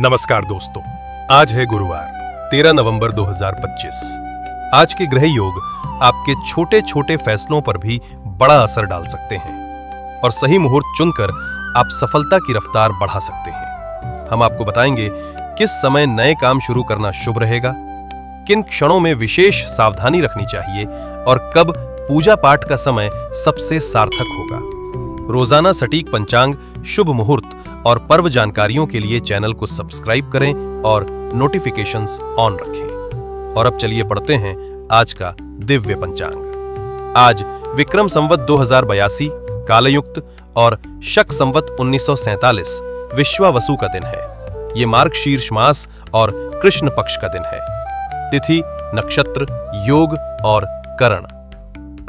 नमस्कार दोस्तों, आज है गुरुवार 13 नवंबर 2025। आज के ग्रह योग आपके छोटे छोटे फैसलों पर भी बड़ा असर डाल सकते हैं और सही मुहूर्त चुनकर आप सफलता की रफ्तार बढ़ा सकते हैं। हम आपको बताएंगे किस समय नए काम शुरू करना शुभ रहेगा, किन क्षणों में विशेष सावधानी रखनी चाहिए और कब पूजा पाठ का समय सबसे सार्थक होगा। रोजाना सटीक पंचांग, शुभ मुहूर्त और पर्व जानकारियों के लिए चैनल को सब्सक्राइब करें और नोटिफिकेशंस ऑन रखें। और अब चलिए पढ़ते हैं आज का दिव्य पंचांग। आज विक्रम संवत 2082 कालयुक्त और शक संवत 1947 विश्वावसु का दिन है। ये मार्गशीर्ष मास और कृष्ण पक्ष का दिन है। तिथि, नक्षत्र, योग और करण।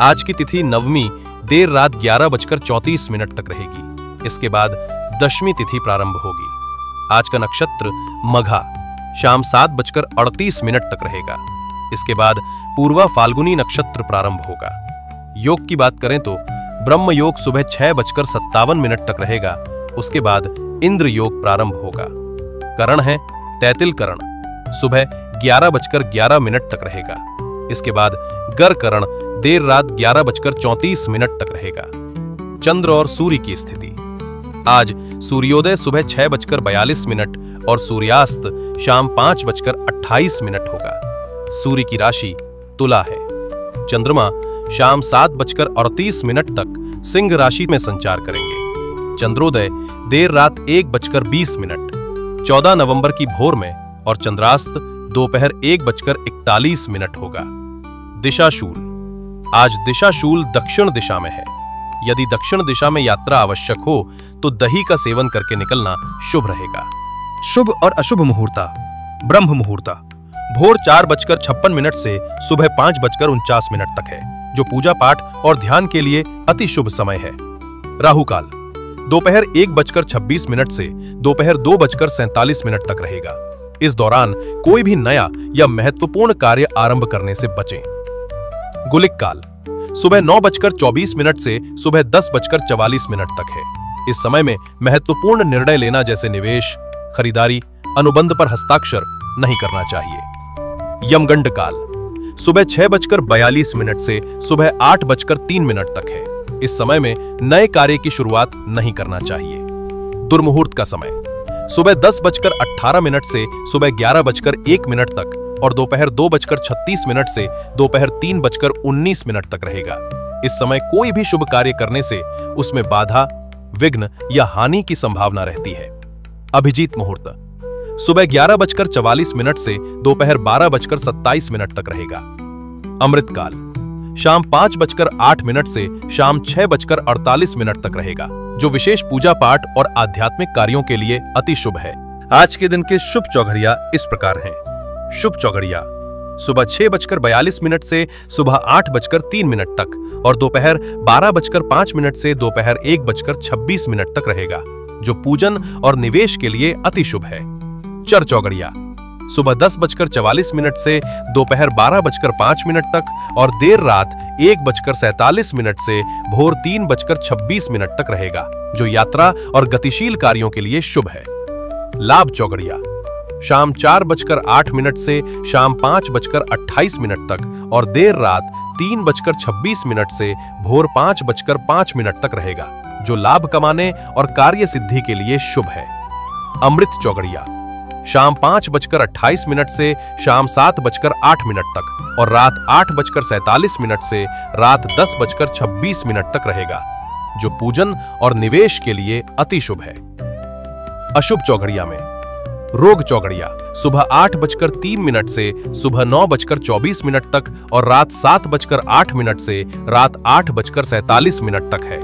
आज की तिथि नवमी देर रात 11:34 तक रहेगी। इसके बाद दशमी तिथि प्रारंभ होगी। आज का नक्षत्र मघा शाम 7:38 तक रहेगा। इसके बाद पूर्वा फाल्गुनी नक्षत्र प्रारंभ होगा। योग की बात करें तो ब्रह्म योग सुबह 6:57 तक रहेगा। उसके बाद इंद्र योग प्रारंभ होगा। करण है तैतिल करण, सुबह 11:11 तक रहेगा। इसके बाद गर करण देर रात 11:34 तक रहेगा। चंद्र और सूर्य की स्थिति। आज सूर्योदय सुबह 6:42 और सूर्यास्त शाम 5:28 होगा। सूर्य की राशि तुला है। चंद्रमा शाम 7:38 तक सिंह राशि में संचार करेंगे। चंद्रोदय देर रात 1:20 14 नवंबर की भोर में और चंद्रास्त दोपहर 1:41 होगा। दिशाशूल। आज दिशाशूल दक्षिण दिशा में है। यदि दक्षिण दिशा में यात्रा आवश्यक हो तो दही का सेवन करके निकलना शुभ रहेगा। शुभ और अशुभ मुहूर्ता। ब्रह्म मुहूर्ता भोर 4:56 से सुबह 5:49 तक है, जो पूजा पाठ और ध्यान के लिए अति शुभ समय है। राहु काल दोपहर 1:26 से दोपहर 2:47 तक रहेगा। इस दौरान कोई भी नया या महत्वपूर्ण कार्य आरंभ करने से बचें। गुलिक काल सुबह 9:24 से सुबह 10:44 तक है। इस समय में महत्वपूर्ण निर्णय लेना जैसे निवेश, खरीदारी, अनुबंध पर हस्ताक्षर नहीं करना चाहिए। यमगंड काल सुबह 6:42 से सुबह 8:03 तक है। इस समय में नए कार्य की शुरुआत नहीं करना चाहिए। दुर्मुहूर्त का समय सुबह 10:18 से सुबह 11:01 तक और दोपहर 2:36 से दोपहर 3:19 तक रहेगा। इस समय कोई भी शुभ कार्य करने से उसमें बाधा, विघ्न या हानि की संभावना रहती है। अभिजीत मुहूर्त सुबह 11:44 से दोपहर 12:27 तक रहेगा। अमृत काल शाम 5:08 से शाम 6:48 तक रहेगा, जो विशेष पूजा पाठ और आध्यात्मिक कार्यों के लिए अति शुभ है। आज के दिन के शुभ चौघड़िया इस प्रकार हैं। शुभ चौघड़िया सुबह 6:42 से सुबह 8:03 तक और दोपहर 12:05 से दोपहर 1:26 तक रहेगा, जो पूजन और निवेश के लिए अति शुभ है। चर चौघड़िया सुबह 10:44 से दोपहर 12:05 तक और देर रात 1:47 से भोर 3:26 तक रहेगा, जो यात्रा और गतिशील कार्यों के लिए शुभ है। लाभ चौघड़िया शाम 4:08 से शाम 5:28 तक और देर रात 3:26 से भोर 5:05 तक रहेगा, जो लाभ कमाने और कार्य सिद्धि के लिए शुभ है। अमृत चौघड़िया शाम 5:28 से शाम 7:08 तक और रात 8:47 से रात 10:26 तक रहेगा, जो पूजन और निवेश के लिए अति शुभ है। अशुभ चौघड़िया में रोग चौघड़िया सुबह 8:03 से सुबह 9:24 तक और रात 7:08 से रात 8:47 तक है।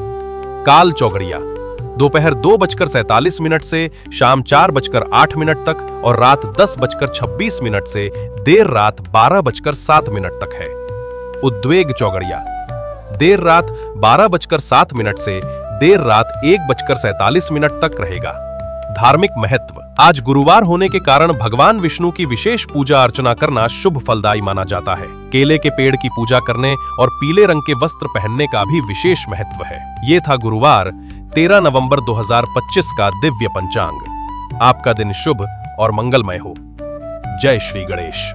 काल चौघड़िया दोपहर 2:47 से शाम 4:08 तक और रात 10:26 से देर रात 12:07 तक है। उद्वेग चौघड़िया देर रात 12:07 से देर रात 1:47 तक रहेगा। धार्मिक महत्व। आज गुरुवार होने के कारण भगवान विष्णु की विशेष पूजा अर्चना करना शुभ फलदायी माना जाता है। केले के पेड़ की पूजा करने और पीले रंग के वस्त्र पहनने का भी विशेष महत्व है। ये था गुरुवार 13 नवंबर 2025 का दिव्य पंचांग। आपका दिन शुभ और मंगलमय हो। जय श्री गणेश।